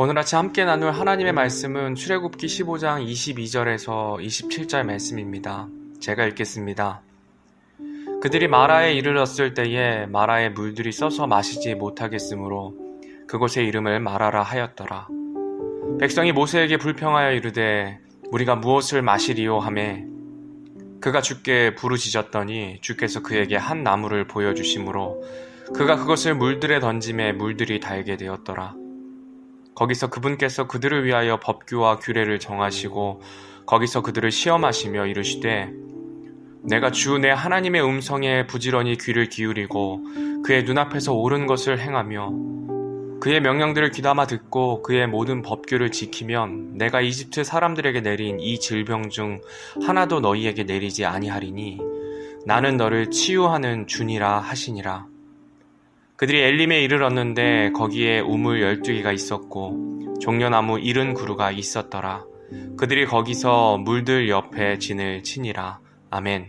오늘 아침 함께 나눌 하나님의 말씀은 출애굽기 15장 22절에서 27절 말씀입니다. 제가 읽겠습니다. 그들이 마라에 이르렀을 때에 마라의 물들이 써서 마시지 못하겠으므로 그곳의 이름을 마라라 하였더라. 백성이 모세에게 불평하여 이르되 우리가 무엇을 마시리요 하매 그가 주께 부르짖었더니 주께서 그에게 한 나무를 보여주심으로 그가 그것을 물들에 던짐에 물들이 달게 되었더라. 거기서 그분께서 그들을 위하여 법규와 규례를 정하시고 거기서 그들을 시험하시며 이르시되 내가 주 내 하나님의 음성에 부지런히 귀를 기울이고 그의 눈앞에서 옳은 것을 행하며 그의 명령들을 귀담아 듣고 그의 모든 법규를 지키면 내가 이집트 사람들에게 내린 이 질병 중 하나도 너희에게 내리지 아니하리니 나는 너를 치유하는 주니라 하시니라. 그들이 엘림에 이르렀는데 거기에 우물 12개가 있었고 종려나무 70그루가 있었더라. 그들이 거기서 물들 옆에 진을 치니라. 아멘.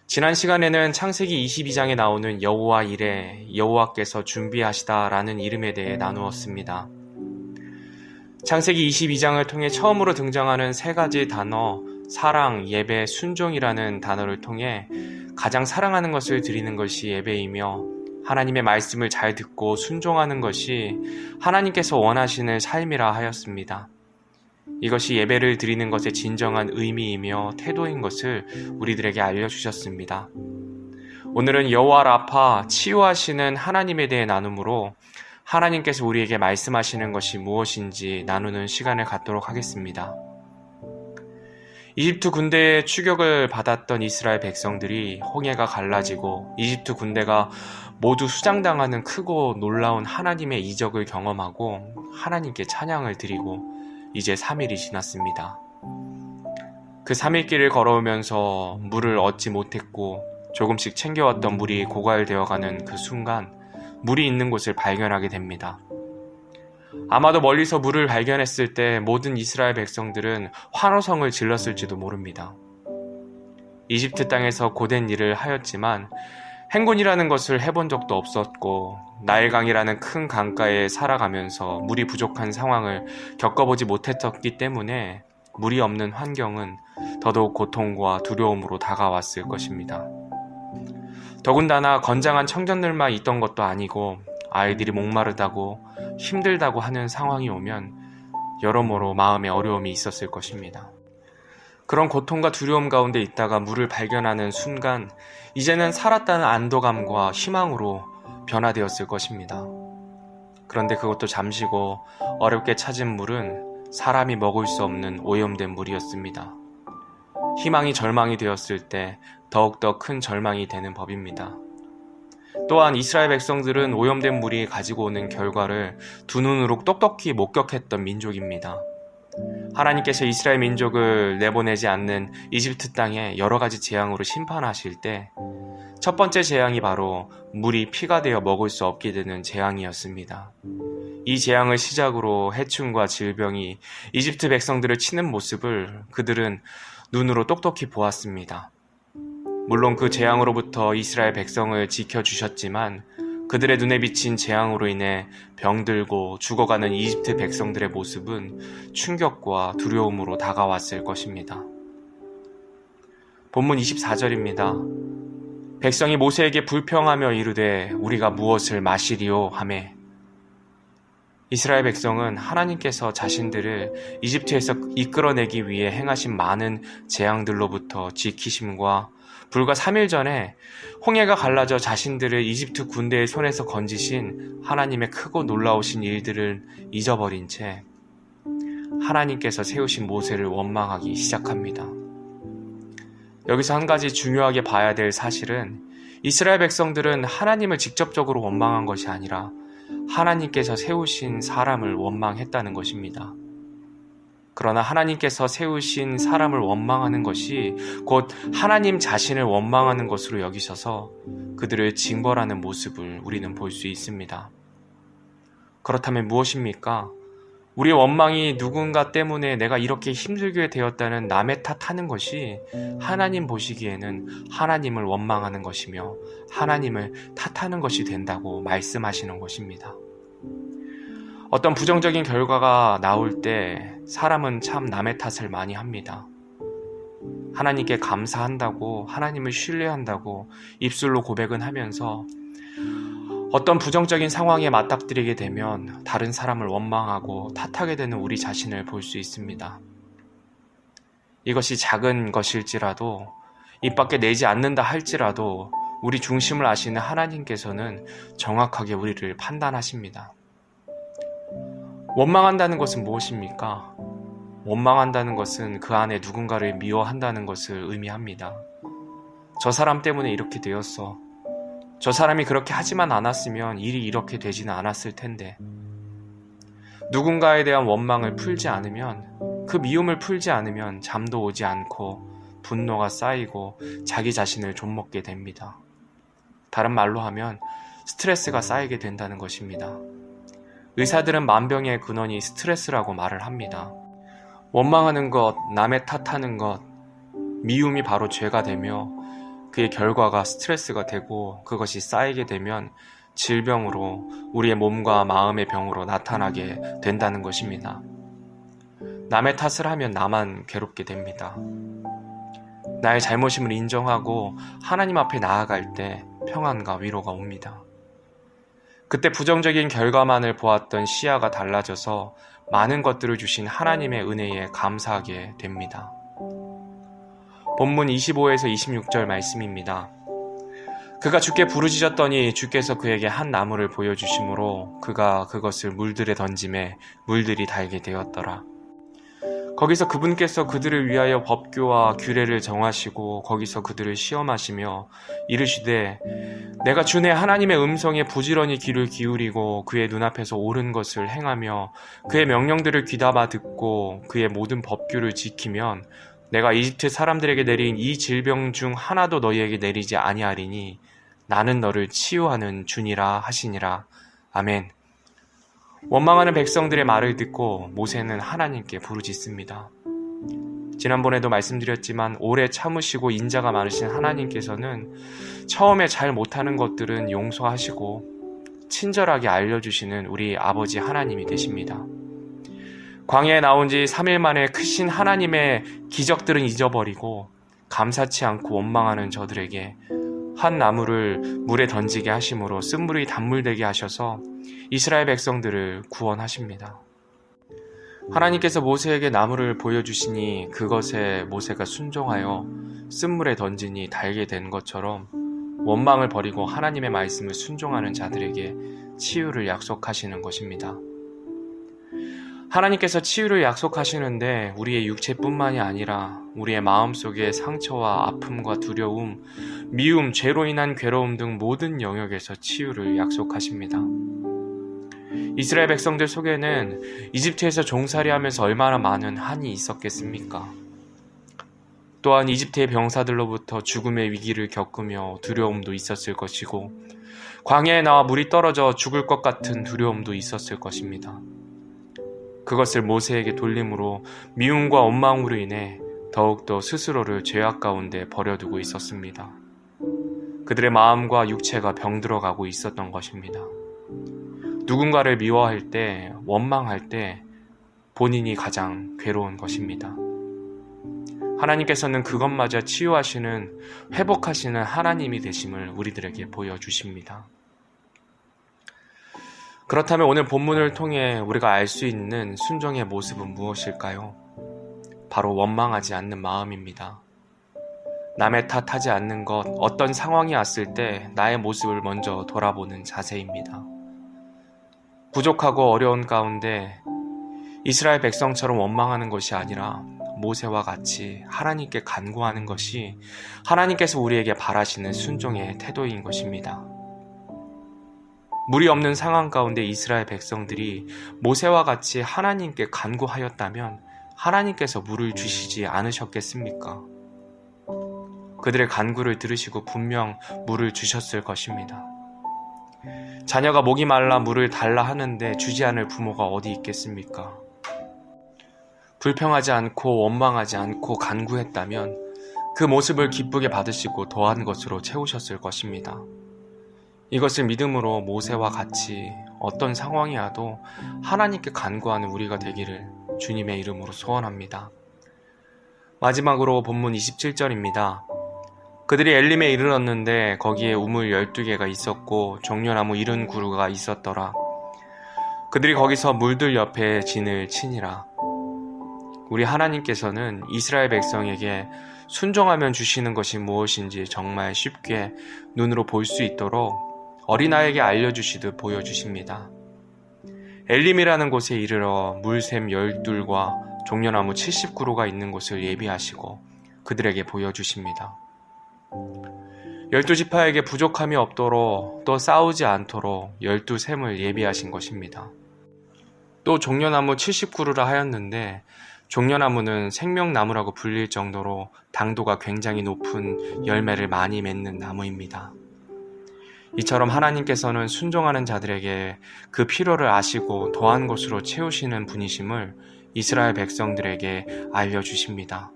지난 시간에는 창세기 22장에 나오는 여호와 이레, 여호와께서 준비하시다라는 이름에 대해 나누었습니다. 창세기 22장을 통해 처음으로 등장하는 세 가지 단어, 사랑, 예배, 순종이라는 단어를 통해 가장 사랑하는 것을 드리는 것이 예배이며 하나님의 말씀을 잘 듣고 순종하는 것이 하나님께서 원하시는 삶이라 하였습니다. 이것이 예배를 드리는 것의 진정한 의미이며 태도인 것을 우리들에게 알려주셨습니다. 오늘은 여호와 라파, 치유하시는 하나님에 대해 나누므로 하나님께서 우리에게 말씀하시는 것이 무엇인지 나누는 시간을 갖도록 하겠습니다. 이집트 군대의 추격을 받았던 이스라엘 백성들이 홍해가 갈라지고 이집트 군대가 모두 수장당하는 크고 놀라운 하나님의 이적을 경험하고 하나님께 찬양을 드리고 이제 3일이 지났습니다. 그 3일 길을 걸어오면서 물을 얻지 못했고 조금씩 챙겨왔던 물이 고갈되어가는 그 순간 물이 있는 곳을 발견하게 됩니다. 아마도 멀리서 물을 발견했을 때 모든 이스라엘 백성들은 환호성을 질렀을지도 모릅니다. 이집트 땅에서 고된 일을 하였지만 행군이라는 것을 해본 적도 없었고 나일강이라는 큰 강가에 살아가면서 물이 부족한 상황을 겪어보지 못했었기 때문에 물이 없는 환경은 더더욱 고통과 두려움으로 다가왔을 것입니다. 더군다나 건장한 청년들만 있던 것도 아니고 아이들이 목마르다고 힘들다고 하는 상황이 오면 여러모로 마음에 어려움이 있었을 것입니다. 그런 고통과 두려움 가운데 있다가 물을 발견하는 순간 이제는 살았다는 안도감과 희망으로 변화되었을 것입니다. 그런데 그것도 잠시고 어렵게 찾은 물은 사람이 먹을 수 없는 오염된 물이었습니다. 희망이 절망이 되었을 때 더욱더 큰 절망이 되는 법입니다. 또한 이스라엘 백성들은 오염된 물이 가지고 오는 결과를 두 눈으로 똑똑히 목격했던 민족입니다. 하나님께서 이스라엘 민족을 내보내지 않는 이집트 땅에 여러 가지 재앙으로 심판하실 때 첫 번째 재앙이 바로 물이 피가 되어 먹을 수 없게 되는 재앙이었습니다. 이 재앙을 시작으로 해충과 질병이 이집트 백성들을 치는 모습을 그들은 눈으로 똑똑히 보았습니다. 물론 그 재앙으로부터 이스라엘 백성을 지켜주셨지만 그들의 눈에 비친 재앙으로 인해 병들고 죽어가는 이집트 백성들의 모습은 충격과 두려움으로 다가왔을 것입니다. 본문 24절입니다. 백성이 모세에게 불평하며 이르되 우리가 무엇을 마시리요 하매 이스라엘 백성은 하나님께서 자신들을 이집트에서 이끌어내기 위해 행하신 많은 재앙들로부터 지키심과 불과 3일 전에 홍해가 갈라져 자신들을 이집트 군대의 손에서 건지신 하나님의 크고 놀라우신 일들을 잊어버린 채 하나님께서 세우신 모세를 원망하기 시작합니다. 여기서 한 가지 중요하게 봐야 될 사실은 이스라엘 백성들은 하나님을 직접적으로 원망한 것이 아니라 하나님께서 세우신 사람을 원망했다는 것입니다. 그러나 하나님께서 세우신 사람을 원망하는 것이 곧 하나님 자신을 원망하는 것으로 여기셔서 그들을 징벌하는 모습을 우리는 볼 수 있습니다. 그렇다면 무엇입니까? 우리의 원망이 누군가 때문에 내가 이렇게 힘들게 되었다는 남의 탓하는 것이 하나님 보시기에는 하나님을 원망하는 것이며 하나님을 탓하는 것이 된다고 말씀하시는 것입니다. 어떤 부정적인 결과가 나올 때 사람은 참 남의 탓을 많이 합니다. 하나님께 감사한다고, 하나님을 신뢰한다고 입술로 고백은 하면서 어떤 부정적인 상황에 맞닥뜨리게 되면 다른 사람을 원망하고 탓하게 되는 우리 자신을 볼 수 있습니다. 이것이 작은 것일지라도, 입 밖에 내지 않는다 할지라도 우리 중심을 아시는 하나님께서는 정확하게 우리를 판단하십니다. 원망한다는 것은 무엇입니까? 원망한다는 것은 그 안에 누군가를 미워한다는 것을 의미합니다. 저 사람 때문에 이렇게 되었어. 저 사람이 그렇게 하지만 않았으면 일이 이렇게 되지는 않았을 텐데. 누군가에 대한 원망을 풀지 않으면, 그 미움을 풀지 않으면 잠도 오지 않고 분노가 쌓이고 자기 자신을 좀먹게 됩니다. 다른 말로 하면 스트레스가 쌓이게 된다는 것입니다. 의사들은 만병의 근원이 스트레스라고 말을 합니다. 원망하는 것, 남의 탓하는 것, 미움이 바로 죄가 되며 그의 결과가 스트레스가 되고 그것이 쌓이게 되면 질병으로, 우리의 몸과 마음의 병으로 나타나게 된다는 것입니다. 남의 탓을 하면 나만 괴롭게 됩니다. 나의 잘못임을 인정하고 하나님 앞에 나아갈 때 평안과 위로가 옵니다. 그때 부정적인 결과만을 보았던 시야가 달라져서 많은 것들을 주신 하나님의 은혜에 감사하게 됩니다. 본문 25에서 26절 말씀입니다. 그가 주께 부르짖었더니 주께서 그에게 한 나무를 보여주심으로 그가 그것을 물들에 던지매 물들이 달게 되었더라. 거기서 그분께서 그들을 위하여 법규와 규례를 정하시고 거기서 그들을 시험하시며 이르시되 내가 주내 하나님의 음성에 부지런히 귀를 기울이고 그의 눈앞에서 옳은 것을 행하며 그의 명령들을 귀담아 듣고 그의 모든 법규를 지키면 내가 이집트 사람들에게 내린 이 질병 중 하나도 너희에게 내리지 아니하리니 나는 너를 치유하는 주니라 하시니라. 아멘. 원망하는 백성들의 말을 듣고 모세는 하나님께 부르짖습니다. 지난번에도 말씀드렸지만 오래 참으시고 인자가 많으신 하나님께서는 처음에 잘 못하는 것들은 용서하시고 친절하게 알려주시는 우리 아버지 하나님이 되십니다. 광야에 나온 지 3일 만에 크신 하나님의 기적들은 잊어버리고 감사치 않고 원망하는 저들에게 한 나무를 물에 던지게 하심으로 쓴물이 단물되게 하셔서 이스라엘 백성들을 구원하십니다. 하나님께서 모세에게 나무를 보여주시니 그것에 모세가 순종하여 쓴물에 던지니 달게 된 것처럼 원망을 버리고 하나님의 말씀을 순종하는 자들에게 치유를 약속하시는 것입니다. 하나님께서 치유를 약속하시는데 우리의 육체뿐만이 아니라 우리의 마음속의 상처와 아픔과 두려움, 미움, 죄로 인한 괴로움 등 모든 영역에서 치유를 약속하십니다. 이스라엘 백성들 속에는 이집트에서 종살이하면서 얼마나 많은 한이 있었겠습니까? 또한 이집트의 병사들로부터 죽음의 위기를 겪으며 두려움도 있었을 것이고 광야에 나와 물이 떨어져 죽을 것 같은 두려움도 있었을 것입니다. 그것을 모세에게 돌림으로 미움과 원망으로 인해 더욱더 스스로를 죄악 가운데 버려두고 있었습니다. 그들의 마음과 육체가 병들어가고 있었던 것입니다. 누군가를 미워할 때, 원망할 때 본인이 가장 괴로운 것입니다. 하나님께서는 그것마저 치유하시는, 회복하시는 하나님이 되심을 우리들에게 보여주십니다. 그렇다면 오늘 본문을 통해 우리가 알 수 있는 순종의 모습은 무엇일까요? 바로 원망하지 않는 마음입니다. 남의 탓하지 않는 것, 어떤 상황이 왔을 때 나의 모습을 먼저 돌아보는 자세입니다. 부족하고 어려운 가운데 이스라엘 백성처럼 원망하는 것이 아니라 모세와 같이 하나님께 간구하는 것이 하나님께서 우리에게 바라시는 순종의 태도인 것입니다. 물이 없는 상황 가운데 이스라엘 백성들이 모세와 같이 하나님께 간구하였다면 하나님께서 물을 주시지 않으셨겠습니까? 그들의 간구를 들으시고 분명 물을 주셨을 것입니다. 자녀가 목이 말라 물을 달라 하는데 주지 않을 부모가 어디 있겠습니까? 불평하지 않고 원망하지 않고 간구했다면 그 모습을 기쁘게 받으시고 더한 것으로 채우셨을 것입니다. 이것을 믿음으로 모세와 같이 어떤 상황이 와도 하나님께 간구하는 우리가 되기를 주님의 이름으로 소원합니다. 마지막으로 본문 27절입니다. 그들이 엘림에 이르렀는데 거기에 우물 12개가 있었고 종려나무 70그루가 있었더라. 그들이 거기서 물들 옆에 진을 치니라. 우리 하나님께서는 이스라엘 백성에게 순종하면 주시는 것이 무엇인지 정말 쉽게 눈으로 볼 수 있도록 어린아이에게 알려주시듯 보여주십니다. 엘림이라는 곳에 이르러 물샘 12과 종려나무 70그루가 있는 곳을 예비하시고 그들에게 보여주십니다. 12지파에게 부족함이 없도록 또 싸우지 않도록 12샘을 예비하신 것입니다. 또 종려나무 70그루라 하였는데 종려나무는 생명나무라고 불릴 정도로 당도가 굉장히 높은 열매를 많이 맺는 나무입니다. 이처럼 하나님께서는 순종하는 자들에게 그 필요를 아시고 더한 것으로 채우시는 분이심을 이스라엘 백성들에게 알려주십니다.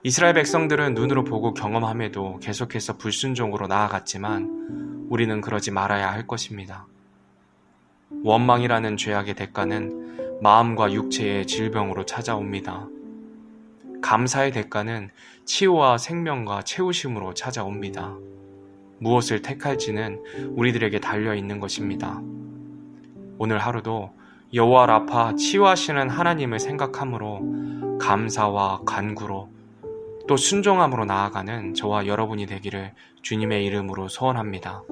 이스라엘 백성들은 눈으로 보고 경험함에도 계속해서 불순종으로 나아갔지만 우리는 그러지 말아야 할 것입니다. 원망이라는 죄악의 대가는 마음과 육체의 질병으로 찾아옵니다. 감사의 대가는 치유와 생명과 채우심으로 찾아옵니다. 무엇을 택할지는 우리들에게 달려있는 것입니다. 오늘 하루도 여호와 라파 치유하시는 하나님을 생각함으로 감사와 간구로 또 순종함으로 나아가는 저와 여러분이 되기를 주님의 이름으로 소원합니다.